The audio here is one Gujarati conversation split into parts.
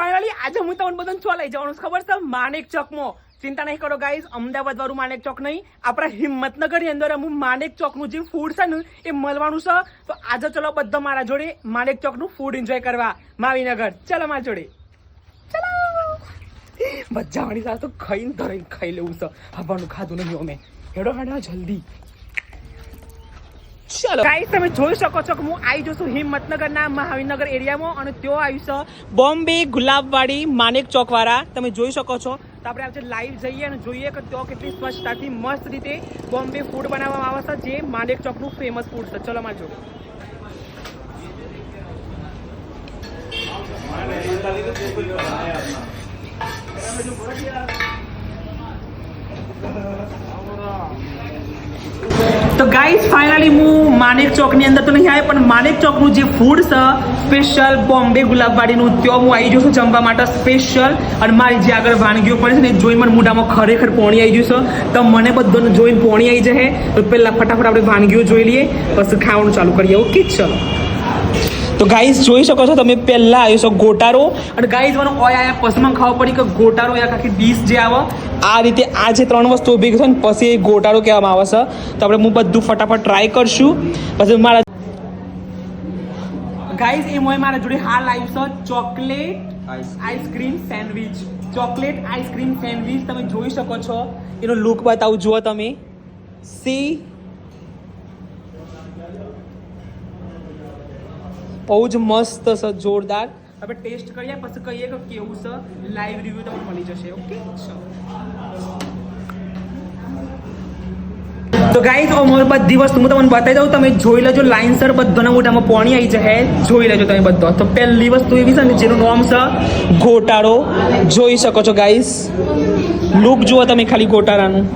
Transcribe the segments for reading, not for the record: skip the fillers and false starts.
ફાઇનલી આજે હું તમને બધાને ચો લઈ જવાનું ખબર છે માણેક ચોકમાં. ચિંતા નહીં કરો ગાઈઝ, અમદાવાદ વાળું માણેક ચોક નહીં, આપણા હિંમતનગર ની અંદર અમુક માણેક ચોક નું જે ફૂડ છે ને એ મળવાનું છે. તો આજે ચલો બધા મારા જોડે માણેક ચોક નું ફૂડ એન્જોય કરવા માવીનગર. ચલો મારા જોડે ચલો. બધા વાળી સાથે તો ખાઈને ધરીને ખાઈ લેવું છે. હવાનું ખાધું નહીં અમે. હેડો હેડો જલ્દી. ચલો ગાઈસ, તમે જોઈ શકો છો કે હું આવી જઉં છું હિંમતનગરના મહાવીનગર એરિયામાં અને ત્યાં આવ્યું છે બોમ્બે ગુલાબવાડી માણેક ચોક વાળા. તમે જોઈ શકો છો. તો આપણે આજે લાઈવ જઈએ અને જોઈએ કે ત્યાં કેટલી સ્વચ્છતાથી મસ્ત રીતે બોમ્બે ફૂડ બનાવવામાં આવે છે, જે માણેક ચોકનું ફેમસ ફૂડ છે. ચલો મારી જોડે. તો ગાઈઝ ફાઇનલી હું માણેક ચોકની અંદર તો નહીં આવ્યો, પણ માણેક ચોકનું જે ફૂડ છે સ્પેશિયલ બોમ્બે ગુલાબવાડીનું, ત્યાં હું આવી ગયો છું જમવા માટે સ્પેશિયલ. અને મારી જે આગળ વાનગીઓ પડે છે ને જોઈને મને મોઢામાં ખરેખર પોણી આવી ગયું છે. તો મને બધાને જોઈને પોણી આવી જશે. તો પહેલાં ફટાફટ આપણે વાનગીઓ જોઈ લઈએ, પછી ખાવાનું ચાલુ કરીએ. ઓકે ચલો. તો ગાઈઝ જોઈ શકો છો તમે, પહેલા આવ્યો છો ગોટારો. અને ગાઈઝ મને ઓય આયા પછી મને ખબર પડી કે ગોટારો એક આખી ડીશ જે આવે આ રીતે આ જે ત્રણ વસ્તુ ઉભી છે ને પછી એ ગોટારો કહેવામાં આવે છે. તો આપણે હું બધું ફટાફટ ટ્રાય કરશું. પછી મારા ગાઈઝ એમાં મારા જોડે હાલ આવ્યું છે chocolate ice cream sandwich. Chocolate ice cream sandwich તમે જોઈ શકો છો. એનો લુક બતાવું જુઓ તમે. સી બહુ જ મસ્ત છે, જોરદાર. આપણે ટેસ્ટ કરીએ પછી કહીએ કે કેવું છે. લાઈવ રિવ્યુ તમને મળી જશે. ઓકે તો ગાઈઝ બધી વસ્તુ હું તમને બતાવી દઉં. તમે જોઈ લેજો લાઇનસર બધાના મોઢામાં પાણી આવી જશે. જોઈ લેજો તમે બધો. તો પહેલી વસ્તુ એવી છે ને જેનું નામ છે ગોટાળો. જોઈ શકો છો ગાઈઝ, લુક જુઓ તમે ખાલી ગોટાળાનું.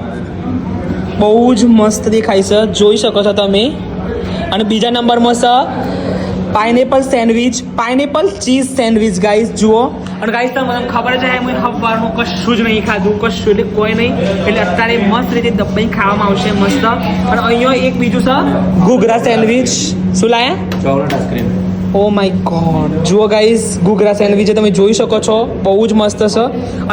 બહુ જ મસ્ત દેખાય છે, જોઈ શકો છો તમે. અને બીજા નંબરમાં છે pineapple sandwich, pineapple cheese sandwich. Guys જુઓ. અને ગાઈઝ તમને ખબર છે હું હવારનું કશું જ નહીં ખાધું, કશું એટલે કોઈ નહીં. એટલે અત્યારે મસ્ત રીતે દબાઈ ખાવામાં આવશે મસ્ત. અને અહીંયા એક બીજું છે ઘૂઘરા સેન્ડવિચ. શું લાયા? Chocolate ice cream. Oh my God. જુઓ ગાઈઝ, ઘૂઘરા સેન્ડવિચ તમે જોઈ શકો છો, બહુ જ મસ્ત છે.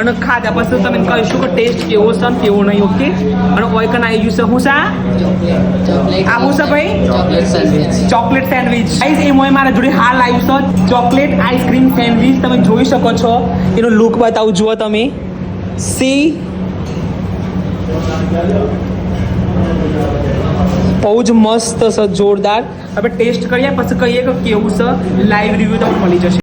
અને ખાધા પછી તમે કહીશું કે ટેસ્ટ કેવો છે ને કેવો નહીં. ઓકે. અને ઓયકન આવી ગયું છે હું સા આ હું છે ભાઈ ચોકલેટ સેન્ડવિચ. ગાઈઝ એમાં મારા જોડે હાલ આવ્યું છે ચોકલેટ આઈસ્ક્રીમ સેન્ડવિચ. તમે જોઈ શકો છો. એનો લુક બતાવું જુઓ તમે. સી બહુ જ મસ્ત છે, જોરદાર. આપણે ટેસ્ટ કરીએ પછી કહીએ કે કેવું છે. લાઈવ રિવ્યુ તમને મળી જશે.